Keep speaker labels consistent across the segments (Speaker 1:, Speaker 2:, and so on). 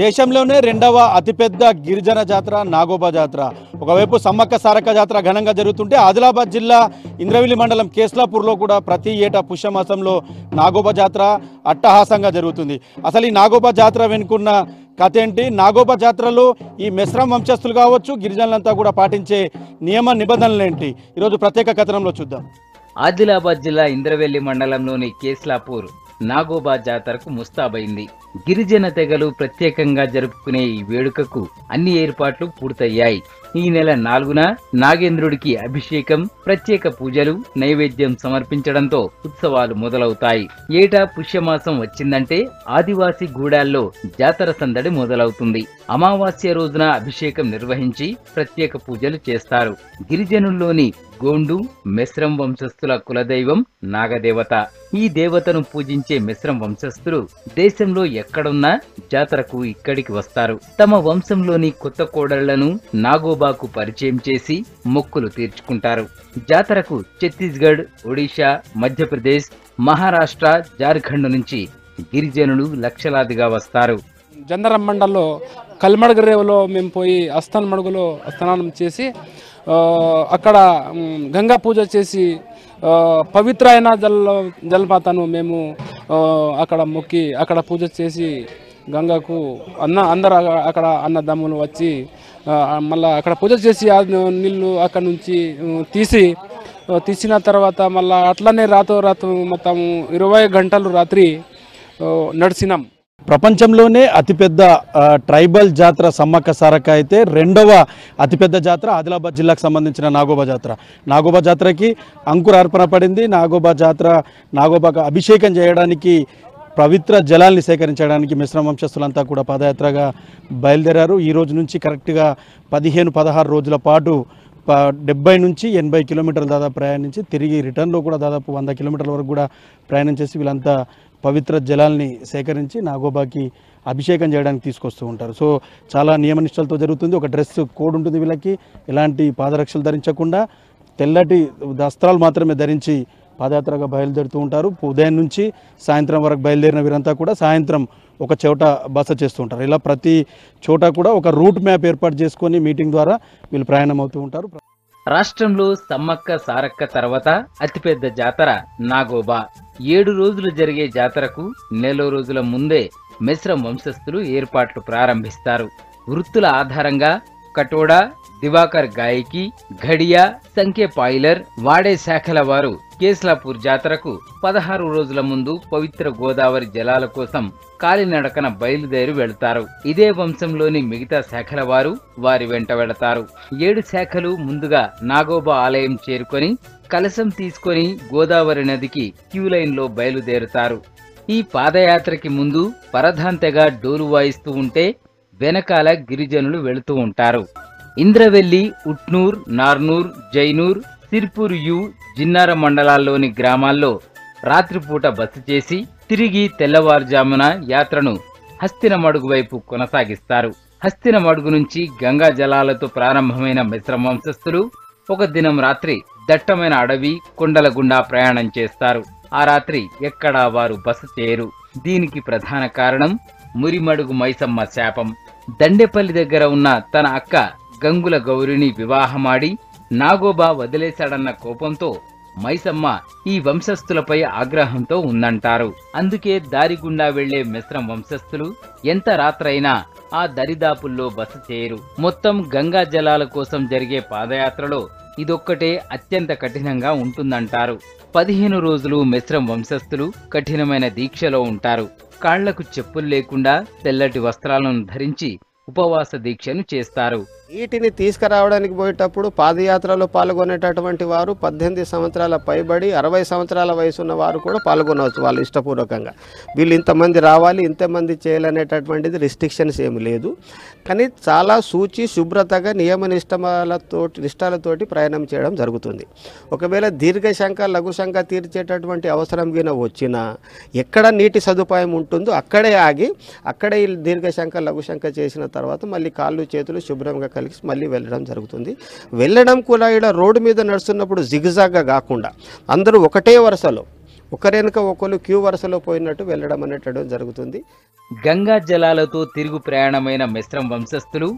Speaker 1: దేశంలోనే రెండవ అతిపెద్ద గిరిజన జాతర నాగోబా జాతర. ఒకవైపు సమ్మక్క సారక్క జాతర ఘనంగా జరుగుతుంటే ఆదిలాబాద్ జిల్లా ఇంద్రవెల్లి మండలం కేస్లాపూర్లో కూడా ప్రతి ఏటా పుష్యమాసంలో నాగోబా జాతర అట్టహాసంగా జరుగుతుంది. అసలు ఈ నాగోబా జాతర వెనుకున్న కథ ఏంటి? నాగోబా జాతరలో ఈ మెస్రం వంశస్థులు కావచ్చు, గిరిజనులంతా కూడా పాటించే నియమ నిబంధనలు ఏంటి? ఈరోజు ప్రత్యేక కథనంలో చూద్దాం.
Speaker 2: ఆదిలాబాద్ జిల్లా ఇంద్రవెల్లి మండలంలోని కేస్లాపూర్ నాగోబా జాతరకు ముస్తాబైంది. గిరిజన తెగలు ప్రత్యేకంగా జరుపుకునే ఈ వేడుకకు అన్ని ఏర్పాట్లు పూర్తయ్యాయి. ఈ నెల 4న నాగేంద్రుడికి అభిషేకం, ప్రత్యేక పూజలు, నైవేద్యం సమర్పించడంతో ఉత్సవాలు మొదలవుతాయి. ఏటా పుష్యమాసం వచ్చిందంటే ఆదివాసీ గూడాల్లో జాతర సందడి మొదలవుతుంది. అమావాస్య రోజున అభిషేకం నిర్వహించి ప్రత్యేక పూజలు చేస్తారు. గిరిజనుల్లోని గోండు, మెస్రం వంశస్థుల కులదైవం నాగదేవత. ఈ దేవతను పూజించే మెస్రం వంశస్థులు దేశంలో ఎక్కడున్నా జాతరకు ఇక్కడికి వస్తారు. తమ వంశంలోని కొత్త కోడళ్లను నాగోబాకు పరిచయం చేసి మొక్కులు తీర్చుకుంటారు. జాతరకు ఛత్తీస్గఢ్, ఒడిషా, మధ్యప్రదేశ్, మహారాష్ట్ర, జార్ఖండ్ నుంచి గిరిజనులు లక్షలాదిగా వస్తారు.
Speaker 3: జందరం మండల్లో కల్మడగ రేవులో మేము పోయి మడుగులో స్నానం చేసి అక్కడ గంగా పూజ చేసి పవిత్ర అయిన జలపాతాను మేము అక్కడ మొక్కి అక్కడ పూజ చేసి గంగకు అందరు అక్కడ అన్నదమ్ములు వచ్చి మళ్ళీ అక్కడ పూజ చేసి నీళ్ళు అక్కడ నుంచి తీసిన తర్వాత మళ్ళీ అట్లనే రాత్రి మొత్తం 20 గంటలు రాత్రి నడిచినాం.
Speaker 1: ప్రపంచంలోనే అతిపెద్ద ట్రైబల్ జాతర సమ్మక్క సారక్క అయితే రెండవ అతిపెద్ద జాతర ఆదిలాబాద్ జిల్లాకు సంబంధించిన నాగోబా జాతర. నాగోబా జాతరకి అంకురార్పణ పడింది. నాగోబాకు అభిషేకం చేయడానికి, పవిత్ర జలాల్ని సేకరించడానికి మిశ్రమ వంశస్థులంతా కూడా పాదయాత్రగా బయలుదేరారు. ఈ రోజు నుంచి కరెక్ట్గా 15-16 రోజుల పాటు 70 నుంచి 80 కిలోమీటర్లు దాదాపు ప్రయాణించి తిరిగి రిటర్న్లో కూడా దాదాపు 100 కిలోమీటర్ల వరకు కూడా ప్రయాణం చేసి వీళ్ళంతా పవిత్ర జలాల్ని సేకరించి నాగోబాకి అభిషేకం చేయడానికి తీసుకొస్తూ ఉంటారు. సో చాలా నియమనిష్టలతో జరుగుతుంది. ఒక డ్రెస్ కోడ్ ఉంటుంది వీళ్ళకి. ఎలాంటి పాదరక్షలు ధరించకుండా తెల్లటి వస్త్రాలు మాత్రమే ధరించి పాదయాత్రగా బయలుదేరుతూ ఉంటారు. ఉదయం నుంచి సాయంత్రం వరకు బయలుదేరిన వీరంతా కూడా సాయంత్రం ఒక చోట బస చేస్తూ ఉంటారు. ఇలా ప్రతి చోట కూడా ఒక రూట్ మ్యాప్ ఏర్పాటు చేసుకొని మీటింగ్ ద్వారా వీళ్ళు ప్రయాణం అవుతూ ఉంటారు.
Speaker 2: రాష్ట్రంలో సమ్మక్క సారక్క తర్వాత అతిపెద్ద జాతర నాగోబా. 7 రోజులు జరిగే జాతరకు నెల రోజుల ముందే మెస్రం వంశస్థులు ఏర్పాట్లు ప్రారంభిస్తారు. వృత్తుల ఆధారంగా కటోడా, దివాకర్ గాయకి, ఘడియా, సంఖ్య పాయిలర్, వాడే శాఖల వారు కేస్లాపూర్ జాతరకు 16 రోజుల ముందు పవిత్ర గోదావరి జలాల కోసం కాలినడకన బయలుదేరి వెళతారు. ఇదే వంశంలోని మిగతా శాఖల వారు వారి వెంట వెళతారు. 7 శాఖలు ముందుగా నాగోబా ఆలయం చేరుకొని కలశం తీసుకొని గోదావరి నదికి క్యూలైన్లో బయలుదేరుతారు. ఈ పాదయాత్రకి ముందు పరధాంతెగా డోలు వాయిస్తూ ఉంటే వెనకాల గిరిజనులు వెళుతూ ఉంటారు. ఇంద్రవెల్లి, ఉట్నూర్, నార్నూర్, జైనూర్, సిర్పూర్ యు, జిన్నార మండలాల్లోని గ్రామాల్లో రాత్రిపూట బస చేసి తిరిగి తెల్లవారుజామున యాత్రను హస్తినమడుగు వైపు కొనసాగిస్తారు. హస్తినమడుగు నుంచి గంగా జలాలతో ప్రారంభమైన మిశ్రమ వంశస్థులు ఒక దినం రాత్రి దట్టమైన అడవి, కొండల గుండా ప్రయాణం చేస్తారు. ఆ రాత్రి ఎక్కడా వారు బస చేయరు. దీనికి ప్రధాన కారణం మురిమడుగు మైసమ్మ శాపం. దండేపల్లి దగ్గర ఉన్న తన అక్క గంగుల గౌరిని వివాహమాడి నాగోబా వదిలేశాడన్న కోపంతో మైసమ్మ ఈ వంశస్థులపై ఆగ్రహంతో ఉందంటారు. అందుకే దారి గుండా వెళ్లే మిశ్రం వంశస్థులు ఎంత రాత్రైనా ఆ దరిదాపుల్లో బస చేయరు. మొత్తం గంగా జలాల కోసం జరిగే పాదయాత్రలో ఇదొక్కటే అత్యంత కఠినంగా ఉంటుందంటారు. 15 రోజులు మిశ్రం వంశస్థులు కఠినమైన దీక్షలో ఉంటారు. కాళ్లకు చెప్పులు లేకుండా తెల్లటి వస్త్రాలను ధరించి ఉపవాస దీక్షను చేస్తారు.
Speaker 4: వీటిని తీసుకురావడానికి పోయేటప్పుడు పాదయాత్రలో పాల్గొనేటటువంటి వారు 18 సంవత్సరాల పైబడి 60 సంవత్సరాల వయసు ఉన్న వారు కూడా పాల్గొనవచ్చు వాళ్ళు ఇష్టపూర్వకంగా. వీళ్ళు ఇంతమంది రావాలి, ఇంతమంది చేయాలనేటటువంటిది రిస్ట్రిక్షన్స్ ఏమి లేదు. కానీ చాలా శుచి శుభ్రతగా నిష్టాలతోటి ప్రయాణం చేయడం జరుగుతుంది. ఒకవేళ దీర్ఘశంక లఘుశంక తీర్చేటటువంటి అవసరం గిన వచ్చినా ఎక్కడ నీటి సదుపాయం ఉంటుందో అక్కడే ఆగి అక్కడే దీర్ఘశంక లఘుశంక చేసిన తర్వాత మళ్ళీ కాళ్ళు చేతులు శుభ్రంగా కలిసి మళ్ళీ వెళ్ళడం జరుగుతుంది. వెళ్ళడం కూడా ఇక్కడ రోడ్డు మీద నడుస్తున్నప్పుడు జిగ్జాగ్గా కాకుండా అందరూ ఒకటే వరుసలో ఒకరెనుక ఒకరు క్యూ వరుసలో పోయినట్టు వెళ్ళడం అనేటటువంటి జరుగుతుంది.
Speaker 2: గంగా జలాలతో తిరుగు ప్రయాణమైన మిశ్రం వంశస్థులు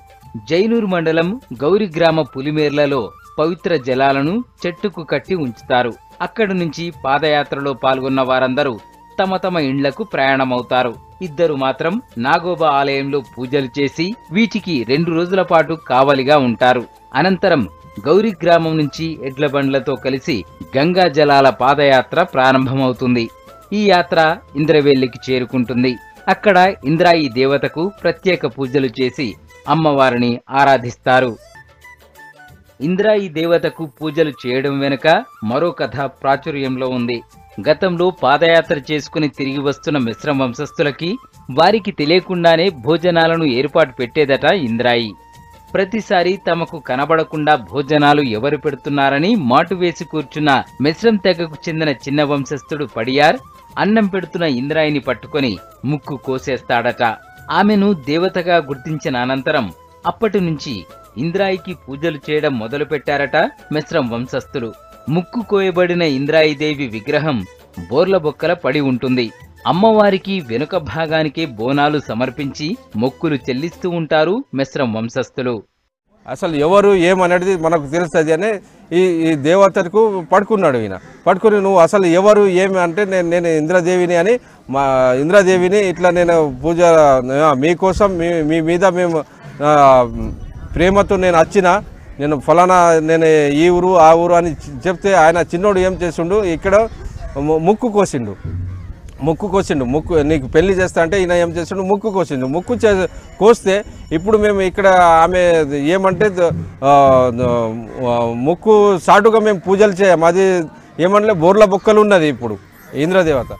Speaker 2: జైనూరు మండలం గౌరి గ్రామ పులిమేర్లలో పవిత్ర జలాలను చెట్టుకు కట్టి ఉంచుతారు. అక్కడి నుంచి పాదయాత్రలో పాల్గొన్న వారందరూ తమ తమ ఇండ్లకు ప్రయాణమవుతారు. ఇద్దరు మాత్రం నాగోబా ఆలయంలో పూజలు చేసి వీటికి 2 రోజుల పాటు కావలిగా ఉంటారు. అనంతరం గౌరీ గ్రామం నుంచి ఎడ్ల బండ్లతో కలిసి గంగా జలాల పాదయాత్ర ప్రారంభమవుతుంది. ఈ యాత్ర ఇంద్రవెల్లికి చేరుకుంటుంది. అక్కడ ఇంద్రాయి దేవతకు ప్రత్యేక పూజలు చేసి అమ్మవారిని ఆరాధిస్తారు. ఇంద్రాయి దేవతకు పూజలు చేయడం వెనుక మరో కథ ప్రాచుర్యంలో ఉంది. గతంలో పాదయాత్ర చేసుకుని తిరిగి వస్తున్న మిశ్రం వంశస్థులకి వారికి తెలియకుండానే భోజనాలను ఏర్పాటు పెట్టేదట ఇంద్రాయి. ప్రతిసారి తమకు కనబడకుండా భోజనాలు ఎవరు పెడుతున్నారని మాటు వేసి కూర్చున్న మిశ్రం తెగకు చెందిన చిన్న వంశస్థుడు పడియార్ అన్నం పెడుతున్న ఇంద్రాయిని పట్టుకొని ముక్కు కోసేస్తాడట. ఆమెను దేవతగా గుర్తించిన అనంతరం అప్పటి నుంచి ఇంద్రాయికి పూజలు చేయడం మొదలుపెట్టారట మిశ్రం వంశస్థులు. ముక్కు కోయబడిన ఇంద్రాయిదేవి విగ్రహం బోర్ల బొక్కల పడి ఉంటుంది. అమ్మవారికి వెనుక భాగానికే బోనాలు సమర్పించి మొక్కులు చెల్లిస్తూ ఉంటారు మిశ్రం వంశస్థులు.
Speaker 5: అసలు ఎవరు ఏమనేది మనకు తెలుస్తుంది అని ఈ దేవతకు పడుకున్నాడు. ఈయన పడుకుని నువ్వు అసలు ఎవరు ఏమి అంటే నేను ఇంద్రదేవిని అని మా ఇంద్రదేవిని ఇట్లా నేను పూజ మీకోసం మీ మీద మేము ప్రేమతో నేను వచ్చిన నేను ఫలానా నేను ఈ ఊరు ఆ ఊరు అని చెప్తే ఆయన చిన్నోడు ఏం చేసిండు ఇక్కడ ముక్కు కోసిండు. ముక్కు నీకు పెళ్లి చేస్తా అంటే ఈయన ఏం చేసిండు ముక్కు కోసిండు. కోస్తే ఇప్పుడు మేము ఇక్కడ ఆమె ఏమంటే ముక్కు సాటుగా మేము పూజలు చేయం. అది ఏమంటే బోర్ల బొక్కలు ఉన్నది ఇప్పుడు ఇంద్రదేవత.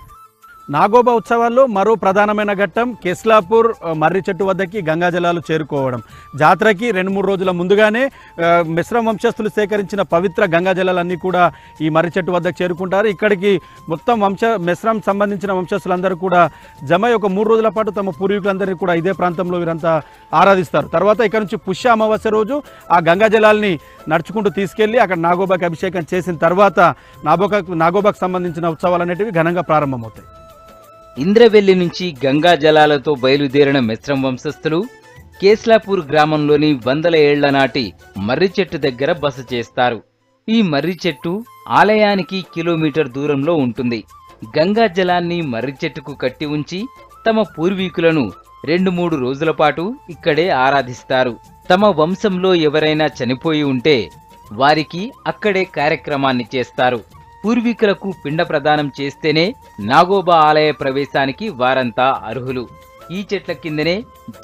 Speaker 1: నాగోబా ఉత్సవాల్లో మరో ప్రధానమైన ఘట్టం కేస్లాపూర్ మర్రి చెట్టు వద్దకి గంగా జలాలు చేరుకోవడం. జాతరకి 2-3 రోజుల ముందుగానే మిశ్రం వంశస్థులు సేకరించిన పవిత్ర గంగా జలాలన్నీ కూడా ఈ మర్రి చెట్టు వద్దకు చేరుకుంటారు. ఇక్కడికి మొత్తం మిశ్రం సంబంధించిన వంశస్థులందరూ కూడా జమై ఒక 3 రోజుల పాటు తమ పూర్వీకులందరినీ కూడా ఇదే ప్రాంతంలో వీరంతా ఆరాధిస్తారు. తర్వాత ఇక్కడ నుంచి పుష్య అమావాస్య రోజు ఆ గంగా జలాల్ని నడుచుకుంటూ తీసుకెళ్లి అక్కడ నాగోబాకి అభిషేకం చేసిన తర్వాత నాగోబాకు సంబంధించిన ఉత్సవాలు అనేటివి ఘనంగా ప్రారంభమవుతాయి.
Speaker 2: ఇంద్రవెల్లి నుంచి గంగా జలాలతో బయలుదేరిన మిశ్రం వంశస్థులు కేస్లాపూర్ గ్రామంలోని 100 ఏళ్ల నాటి మర్రి చెట్టు దగ్గర బస చేస్తారు. ఈ మర్రి చెట్టు ఆలయానికి కిలోమీటర్ దూరంలో ఉంటుంది. గంగా జలాన్ని మర్రి చెట్టుకు కట్టి ఉంచి తమ పూర్వీకులను 2-3 రోజుల పాటు ఇక్కడే ఆరాధిస్తారు. తమ వంశంలో ఎవరైనా చనిపోయి ఉంటే వారికి అక్కడే కార్యక్రమాన్ని చేస్తారు. పూర్వీకులకు పిండ ప్రదానం చేస్తేనే నాగోబా ఆలయ ప్రవేశానికి వారంతా అర్హులు. ఈ చెట్ల కిందనే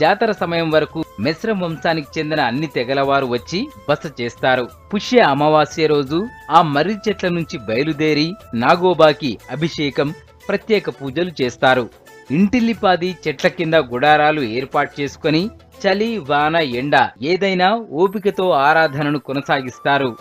Speaker 2: జాతర సమయం వరకు మిశ్రం వంశానికి చెందిన అన్ని తెగలవారు వచ్చి బస చేస్తారు. పుష్య అమావాస్య రోజు ఆ మర్రి చెట్ల నుంచి బయలుదేరి నాగోబాకి అభిషేకం, ప్రత్యేక పూజలు చేస్తారు. ఇంటిల్లిపాది చెట్ల కింద గుడారాలు ఏర్పాటు చేసుకుని చలి, వాన, ఎండ ఏదైనా ఓపికతో ఆరాధనను కొనసాగిస్తారు.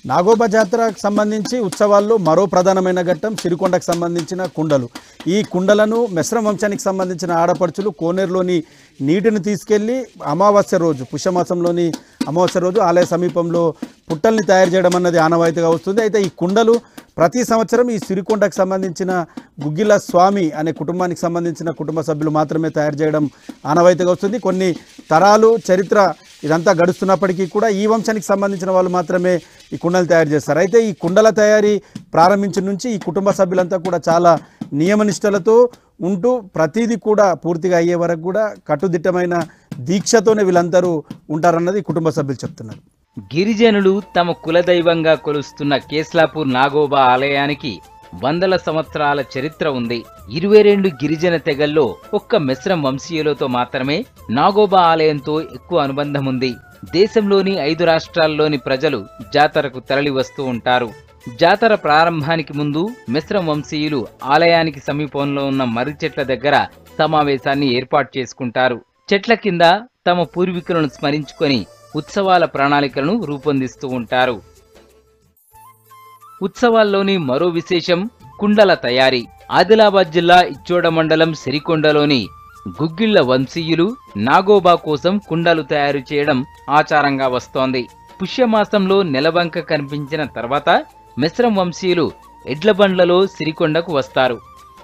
Speaker 1: నాగోబా జాతరకు సంబంధించి ఉత్సవాల్లో మరో ప్రధానమైన ఘట్టం సిరికొండకు సంబంధించిన కుండలు. ఈ కుండలను మిశ్రం వంశానికి సంబంధించిన ఆడపడుచులు కోనేరులోని నీటిని తీసుకెళ్లి అమావాస్య రోజు పుష్యమాసంలోని అమావాస్య రోజు ఆలయ సమీపంలో పుట్టల్ని తయారు చేయడం అన్నది ఆనవాయితీగా వస్తుంది. అయితే ఈ కుండలు ప్రతి సంవత్సరం ఈ సిరికొండకు సంబంధించిన గుగ్గిల స్వామి అనే కుటుంబానికి సంబంధించిన కుటుంబ సభ్యులు మాత్రమే తయారు చేయడం ఆనవాయితీగా వస్తుంది. కొన్ని తరాలు చరిత్ర ఇదంతా గడుస్తున్నప్పటికీ కూడా ఈ వంశానికి సంబంధించిన వాళ్ళు మాత్రమే ఈ కుండలు తయారు చేస్తారు. అయితే ఈ కుండల తయారీ ప్రారంభించిన నుంచి ఈ కుటుంబ సభ్యులంతా కూడా చాలా నియమనిష్టలతో ఉంటూ ప్రతిదీ కూడా పూర్తిగా అయ్యే వరకు కూడా కట్టుదిట్టమైన దీక్షతోనే వీళ్ళందరూ ఉంటారన్నది కుటుంబ సభ్యులు చెప్తున్నారు.
Speaker 2: గిరిజనులు తమ కులదైవంగా కొలుస్తున్న కేస్లాపూర్ నాగోబా ఆలయానికి 100 సంవత్సరాల చరిత్ర ఉంది. 22 గిరిజన తెగల్లో ఒక్క మిశ్రం వంశీయులతో మాత్రమే నాగోబా ఆలయంతో ఎక్కువ అనుబంధం ఉంది. దేశంలోని 5 రాష్ట్రాల్లోని ప్రజలు జాతరకు తరలి వస్తూ ఉంటారు. జాతర ప్రారంభానికి ముందు మిశ్రం వంశీయులు ఆలయానికి సమీపంలో ఉన్న మర్రి చెట్ల దగ్గర సమావేశాన్ని ఏర్పాటు చేసుకుంటారు. చెట్ల కింద తమ పూర్వీకులను స్మరించుకొని ఉత్సవాల ప్రణాళికలను రూపొందిస్తూ ఉంటారు. ఉత్సవాల్లోని మరో విశేషం కుండల తయారీ. ఆదిలాబాద్ జిల్లా ఇచ్చోడ మండలం సిరికొండలోని గుగ్గిళ్ల వంశీయులు నాగోబా కోసం కుండలు తయారు చేయడం ఆచారంగా వస్తోంది. పుష్యమాసంలో నెలవంక కనిపించిన తర్వాత మిశ్రం వంశీయులు ఎడ్ల బండ్లలో సిరికొండకు వస్తారు.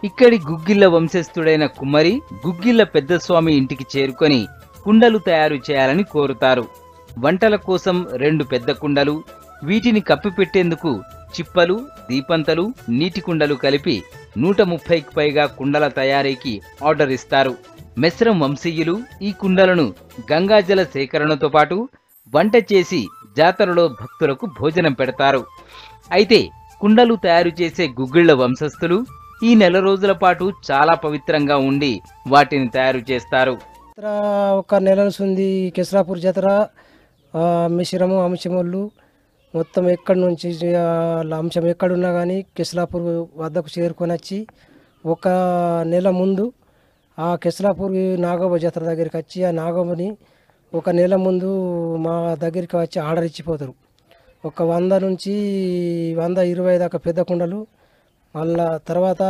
Speaker 2: ఇక్కడి గుగ్గిళ్ల వంశస్థుడైన కుమ్మరి గుగ్గిళ్ల పెద్దస్వామి ఇంటికి చేరుకొని కుండలు తయారు చేయాలని కోరుతారు. వంటల కోసం 2 పెద్ద కుండలు, వీటిని కప్పిపెట్టేందుకు చిప్పలు, దీపంతలు, నీటి కుండలు కలిపి 130కి పైగా కుండల తయారీకి ఆర్డర్ ఇస్తారు. మెస్రం వంశీయులు ఈ కుండలను గంగాజల సేకరణతో పాటు వంట చేసి జాతరలో భక్తులకు భోజనం పెడతారు. అయితే కుండలు తయారు చేసే గుగ్గిళ్ల వంశస్థులు ఈ నెల రోజుల పాటు చాలా పవిత్రంగా ఉండి వాటిని తయారు చేస్తారు.
Speaker 6: ఒక నెల నుంచి కెస్రాపూర్ జాతర మిశ్రము అంశములు మొత్తం ఎక్కడి నుంచి అంశం ఎక్కడున్నా కానీ కెస్లాపూర్ వద్దకు చేరుకొని వచ్చి ఒక నెల ముందు ఆ కెస్లాపూర్ నాగోబా జాతర దగ్గరికి వచ్చి ఆ నాగోబని ఒక నెల ముందు మా దగ్గరికి వచ్చి ఆర్డర్ ఇచ్చిపోతారు. ఒక 100 నుంచి 120 దాకా పెద్ద కుండలు, మళ్ళా తర్వాత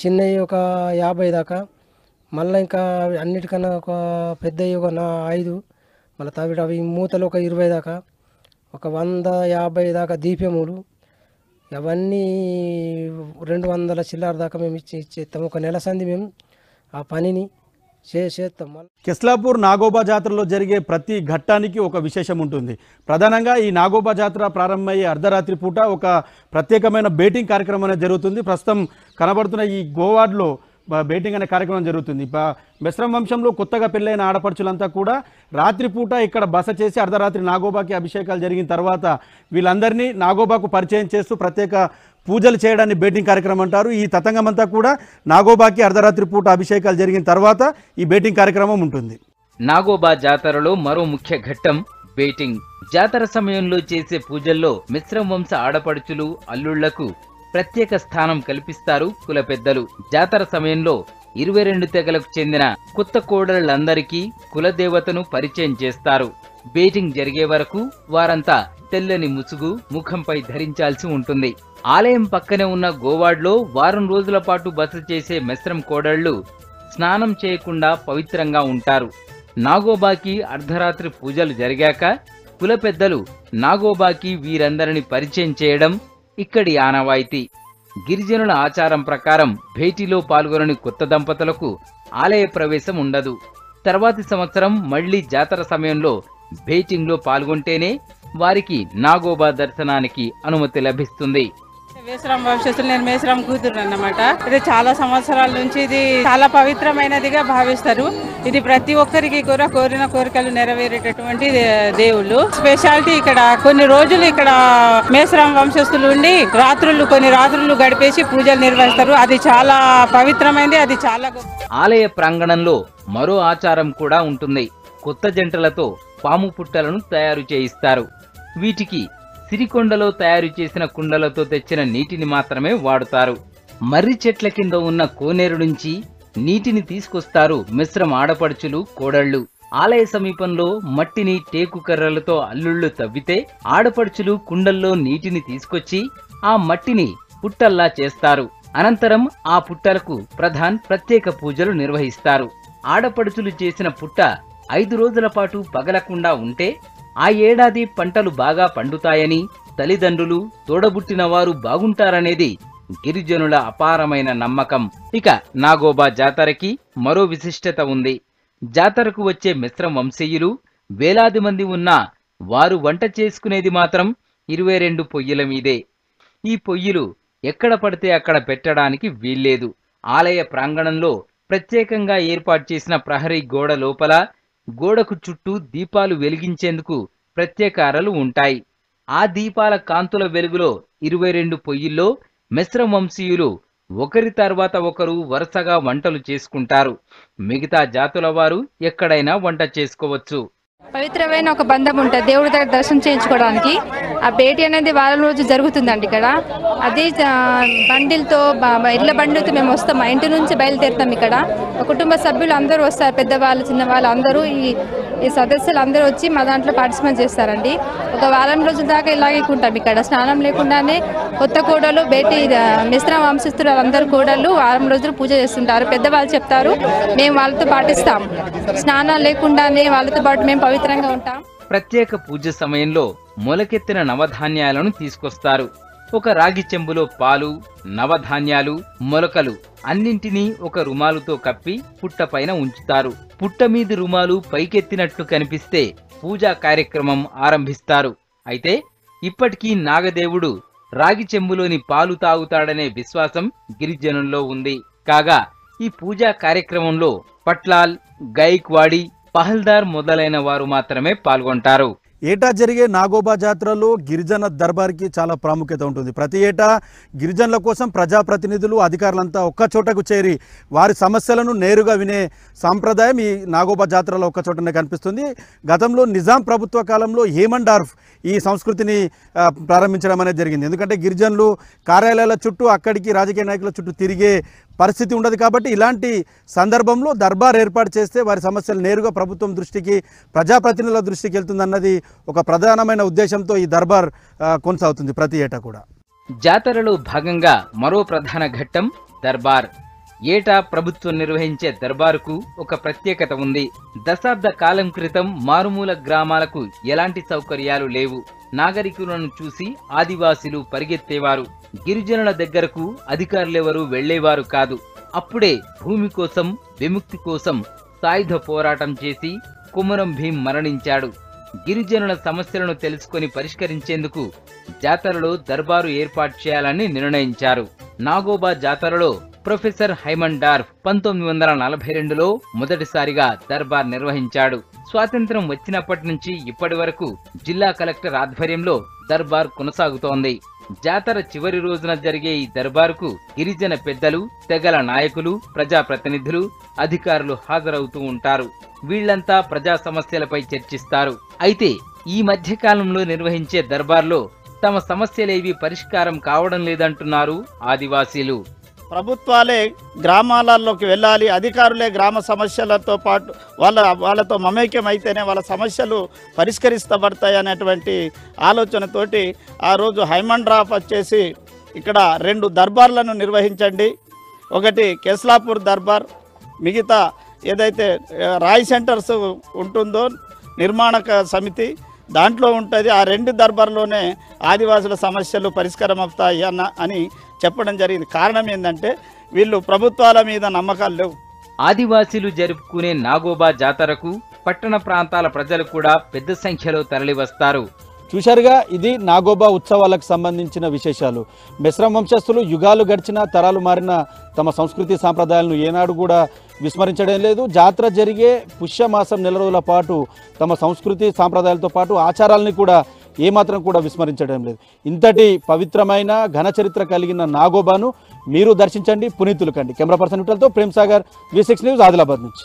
Speaker 6: చిన్నవి ఒక 50 దాకా, మళ్ళీ ఇంకా అన్నిటికన్నా ఒక పెద్దవి ఒక 5, మళ్ళీ తవిడ అవి మూతలు ఒక 20 దాకా, ఒక 150 దాకా దీపములు, అవన్నీ 200 చిల్లర దాకా మేము ఇచ్చేస్తాం. ఒక నెల సంది మేము ఆ పనిని చేస్తాం.
Speaker 1: కెస్లాపూర్ నాగోబా జాతరలో జరిగే ప్రతి ఘట్టానికి ఒక విశేషం ఉంటుంది. ప్రధానంగా ఈ నాగోబా జాతర ప్రారంభమయ్యే అర్ధరాత్రి పూట ఒక ప్రత్యేకమైన బేటింగ్ కార్యక్రమం అనేది జరుగుతుంది. ప్రస్తుతం కనబడుతున్న ఈ గోవాడ్లో బేటింగ్ అనే కార్యక్రమం జరుగుతుంది. మెస్రం వంశంలో కొత్తగా పెళ్ళైన ఆడపడుచులంతా కూడా రాత్రిపూట ఇక్కడ బస చేసి అర్ధరాత్రి నాగోబాకి అభిషేకాలు జరిగిన తర్వాత వీళ్ళందరినీ నాగోబాకు పరిచయం చేస్తూ ప్రత్యేక పూజలు చేయడాన్ని బేటింగ్ కార్యక్రమం అంటారు. ఈ తతంగం అంతా కూడా నాగోబాకి అర్ధరాత్రి పూట అభిషేకాలు జరిగిన తర్వాత ఈ బేటింగ్ కార్యక్రమం ఉంటుంది.
Speaker 2: నాగోబా జాతరలో మరో ముఖ్య ఘట్టం బేటింగ్. జాతర సమయంలో చేసే పూజల్లో మిశ్రం వంశ ఆడపడుచులు, అల్లుళ్లకు ప్రత్యేక స్థానం కల్పిస్తారు కుల పెద్దలు. జాతర సమయంలో 22 తెగలకు చెందిన కొత్త కోడళ్లందరికీ కులదేవతను పరిచయం చేస్తారు. బేటింగ్ జరిగే వరకు వారంతా తెల్లని ముసుగు ముఖంపై ధరించాల్సి ఉంటుంది. ఆలయం పక్కనే ఉన్న గోవాడ్లో వారం రోజుల పాటు బస చేసే మెస్రం కోడళ్లు స్నానం చేయకుండా పవిత్రంగా ఉంటారు. నాగోబాకి అర్ధరాత్రి పూజలు జరిగాక కుల పెద్దలు నాగోబాకి వీరందరిని పరిచయం చేయడం ఇక్కడి ఆనవాయితీ. గిరిజనుల ఆచారం ప్రకారం భేటీలో పాల్గొనని కొత్త దంపతులకు ఆలయ ప్రవేశం ఉండదు. తర్వాతి సంవత్సరం మళ్లీ జాతర సమయంలో భేటింగ్లో పాల్గొంటేనే వారికి నాగోబా దర్శనానికి అనుమతి లభిస్తుంది.
Speaker 7: మేస్రం వంశస్థులు, నేను మేస్రం కూతురు అన్నమాట. ఇది చాలా సంవత్సరాల నుంచి ఇది చాలా పవిత్రమైనదిగా భావిస్తారు. ఇది ప్రతి ఒక్కరికి కూడా కోరిన కోరికలు నెరవేరేటటువంటి దేవుళ్ళు. స్పెషాలిటీ ఇక్కడ కొన్ని రోజులు ఇక్కడ మేస్రం వంశస్థులు ఉండి కొన్ని రాత్రులు గడిపేసి పూజలు నిర్వహిస్తారు. అది చాలా పవిత్రమైనది, అది చాలా
Speaker 2: ఆలయ ప్రాంగణంలో మరో ఆచారం కూడా ఉంటుంది. కొత్త జంటలతో పాము పుట్టలను తయారు చేయిస్తారు. వీటికి సిరికొండలో తయారు చేసిన కుండలతో తెచ్చిన నీటిని మాత్రమే వాడుతారు. మర్రి చెట్ల కింద ఉన్న కోనేరు నుంచి నీటిని తీసుకొస్తారు మిశ్రం ఆడపడుచులు, కోడళ్లు. ఆలయ సమీపంలో మట్టిని టేకు కర్రలతో అల్లుళ్లు తవ్వితే ఆడపడుచులు కుండల్లో నీటిని తీసుకొచ్చి ఆ మట్టిని పుట్టల్లా చేస్తారు. అనంతరం ఆ పుట్టలకు ప్రత్యేక పూజలు నిర్వహిస్తారు. ఆడపడుచులు చేసిన పుట్ట 5 రోజుల పాటు పగలకుండా ఉంటే ఆ ఏడాది పంటలు బాగా పండుతాయని, తల్లిదండ్రులు, తోడబుట్టిన వారు బాగుంటారనేది గిరిజనుల అపారమైన నమ్మకం. ఇక నాగోబా జాతరకి మరో విశిష్టత ఉంది. జాతరకు వచ్చే మిశ్రం వంశీయులు వేలాది మంది ఉన్నా వారు వంట చేసుకునేది మాత్రం 22 పొయ్యిల మీదే. ఈ పొయ్యిలు ఎక్కడ పడితే అక్కడ పెట్టడానికి వీల్లేదు. ఆలయ ప్రాంగణంలో ప్రత్యేకంగా ఏర్పాటు చేసిన ప్రహరీ గోడ లోపల గోడకు చుట్టూ దీపాలు వెలిగించేందుకు ప్రత్యేక అరలు ఉంటాయి. ఆ దీపాల కాంతుల వెలుగులో 22 పొయ్యిల్లో మిశ్రం వంశీయులు ఒకరి తర్వాత ఒకరు వరుసగా వంటలు చేసుకుంటారు. మిగతా జాతుల వారు ఎక్కడైనా వంట చేసుకోవచ్చు.
Speaker 8: పవిత్రమైన ఒక బంధం ఉంటుంది దేవుడి దగ్గర దర్శనం చేయించుకోవడానికి. ఆ భేటీ అనేది వారం రోజు జరుగుతుందండి ఇక్కడ. అది బండిలతో ఇళ్ళ బండిలతో మేము వస్తాం, మా ఇంటి నుంచి బయలుదేరుతాం. ఇక్కడ కుటుంబ సభ్యులు అందరూ వస్తారు, పెద్దవాళ్ళు చిన్నవాళ్ళు అందరూ ఈ సదస్సులు అందరూ వచ్చి మా దాంట్లో పార్టిసిపేట్ చేస్తారండి. ఒక వారం రోజుల దాకా ఇలాగే ఉంటాం ఇక్కడ. స్నానం లేకుండానే కొత్త కోడలు భేటీ మిశ్రమ వంశస్థులు అందరూ కోడళ్ళు వారం రోజులు పూజ చేస్తుంటారు. పెద్దవాళ్ళు చెప్తారు, మేము వాళ్ళతో పాటిస్తాం. స్నానం లేకుండానే వాళ్ళతో పాటు మేము పవిత్రంగా ఉంటాం.
Speaker 2: ప్రత్యేక పూజ సమయంలో మొలకెత్తిన నవధాన్యాలను తీసుకొస్తారు. ఒక రాగి చెంబులో పాలు, నవధాన్యాలు, మొలకలు అన్నింటినీ ఒక రుమాలుతో కప్పి పుట్ట పైన ఉంచుతారు. పుట్ట మీది రుమాలు పైకెత్తినట్లు కనిపిస్తే పూజా కార్యక్రమం ఆరంభిస్తారు. అయితే ఇప్పటికీ నాగదేవుడు రాగి చెంబులోని పాలు తాగుతాడనే విశ్వాసం గిరిజనుల్లో ఉంది. కాగా ఈ పూజా కార్యక్రమంలో పట్లాల్, గైక్వాడి, పహల్దార్ మొదలైన వారు మాత్రమే పాల్గొంటారు.
Speaker 1: ఏటా జరిగే నాగోబా జాతరలో గిరిజన దర్బార్కి చాలా ప్రాముఖ్యత ఉంటుంది. ప్రతి ఏటా గిరిజనుల కోసం ప్రజాప్రతినిధులు, అధికారులంతా ఒక్క చోటకు చేరి వారి సమస్యలను నేరుగా వినే సాంప్రదాయం ఈ నాగోబా జాతరలో ఒక్క చోటనే కనిపిస్తుంది. గతంలో నిజాం ప్రభుత్వ కాలంలో హేమండార్ఫ్ ఈ సంస్కృతిని ప్రారంభించడం అనేది జరిగింది. ఎందుకంటే గిరిజనులు కార్యాలయాల చుట్టూ, అక్కడికి రాజకీయ నాయకుల చుట్టూ తిరిగే పరిస్థితి ఉండదు. కాబట్టి ఇలాంటి సందర్భంలో దర్బార్ ఏర్పాటు చేస్తే వారి సమస్యలు నేరుగా ప్రభుత్వం దృష్టికి, ప్రజాప్రతినిధుల దృష్టికి వెళ్తుందన్నది ఒక ప్రధానమైన ఉద్దేశంతో ఈ దర్బార్ కొనసాగుతుంది ప్రతి ఏటా కూడా.
Speaker 2: జాతరలో భాగంగా మరో ప్రధాన ఘట్టం దర్బార్. ఏటా ప్రభుత్వం నిర్వహించే దర్బారుకు ఒక ప్రత్యేకత ఉంది. దశాబ్ద కాలం క్రితం మారుమూల గ్రామాలకు ఎలాంటి సౌకర్యాలు లేవు. నాగరికులను చూసి ఆదివాసీలు పరిగెత్తేవారు. గిరిజనుల దగ్గరకు అధికారులెవరూ వెళ్లేవారు కాదు. అప్పుడే భూమి కోసం, విముక్తి కోసం సాయుధ పోరాటం చేసి కుమరం భీం మరణించాడు. గిరిజనుల సమస్యలను తెలుసుకొని పరిష్కరించేందుకు జాతరలో దర్బారు ఏర్పాటు చేయాలని నిర్ణయించారు. నాగోబా జాతరలో ప్రొఫెసర్ హైమండార్ఫ్ 1942లో మొదటిసారిగా దర్బార్ నిర్వహించాడు. స్వాతంత్ర్యం వచ్చినప్పటి నుంచి ఇప్పటి వరకు జిల్లా కలెక్టర్ ఆధ్వర్యంలో దర్బార్ కొనసాగుతోంది. జాతర చివరి రోజున జరిగే ఈ దర్బారుకు గిరిజన పెద్దలు, తెగల నాయకులు, ప్రజాప్రతినిధులు, అధికారులు హాజరవుతూ ఉంటారు. వీళ్లంతా ప్రజా సమస్యలపై చర్చిస్తారు. అయితే ఈ మధ్యకాలంలో నిర్వహించే దర్బార్లో తమ సమస్యలేవి పరిష్కారం కావడం లేదంటున్నారు ఆదివాసీలు.
Speaker 9: ప్రభుత్వాలే గ్రామాలలోకి వెళ్ళాలి, అధికారులే గ్రామ సమస్యలతో పాటు వాళ్ళతో మమేక్యం అయితేనే వాళ్ళ సమస్యలు పరిష్కరిస్తబడతాయి అనేటువంటి ఆలోచనతోటి ఆ రోజు హైమండ్రాఫ్ వచ్చేసి ఇక్కడ 2 దర్బార్లను నిర్వహించండి. ఒకటి కెస్లాపూర్ దర్బార్, మిగతా ఏదైతే రాయ్ సెంటర్స్ ఉంటుందో నిర్మాణక సమితి దాంట్లో ఉంటుంది. ఆ 2 దర్బార్లోనే ఆదివాసుల సమస్యలు పరిష్కారం అవుతాయి అని చెప్పడం జరిగింది. కారణం ఏంటంటే వీళ్ళు ప్రభుత్వాల మీద నమ్మకాలు లేవు.
Speaker 2: ఆదివాసీలు జరుపుకునే నాగోబా జాతరకు పట్టణ ప్రాంతాల ప్రజలు కూడా పెద్ద సంఖ్యలో తరలివస్తారు.
Speaker 1: చూశారుగా, ఇది నాగోబా ఉత్సవాలకు సంబంధించిన విశేషాలు. మెస్రం వంశస్థులు యుగాలు గడిచిన, తరాలు మారిన తమ సంస్కృతి సాంప్రదాయాలను ఏనాడు కూడా విస్మరించడం లేదు. జాతర జరిగే పుష్యమాసం నెల రోజుల పాటు తమ సంస్కృతి సాంప్రదాయాలతో పాటు ఆచారాలని కూడా ఏమాత్రం కూడా విస్మరించడం లేదు. ఇంతటి పవిత్రమైన ఘన చరిత్ర కలిగిన నాగోబాను మీరు దర్శించండి, పునీతులు కండి. కెమెరా పర్సన్ విఠల్తో ప్రేమ్ సాగర్, V6 న్యూస్, ఆదిలాబాద్ నుంచి.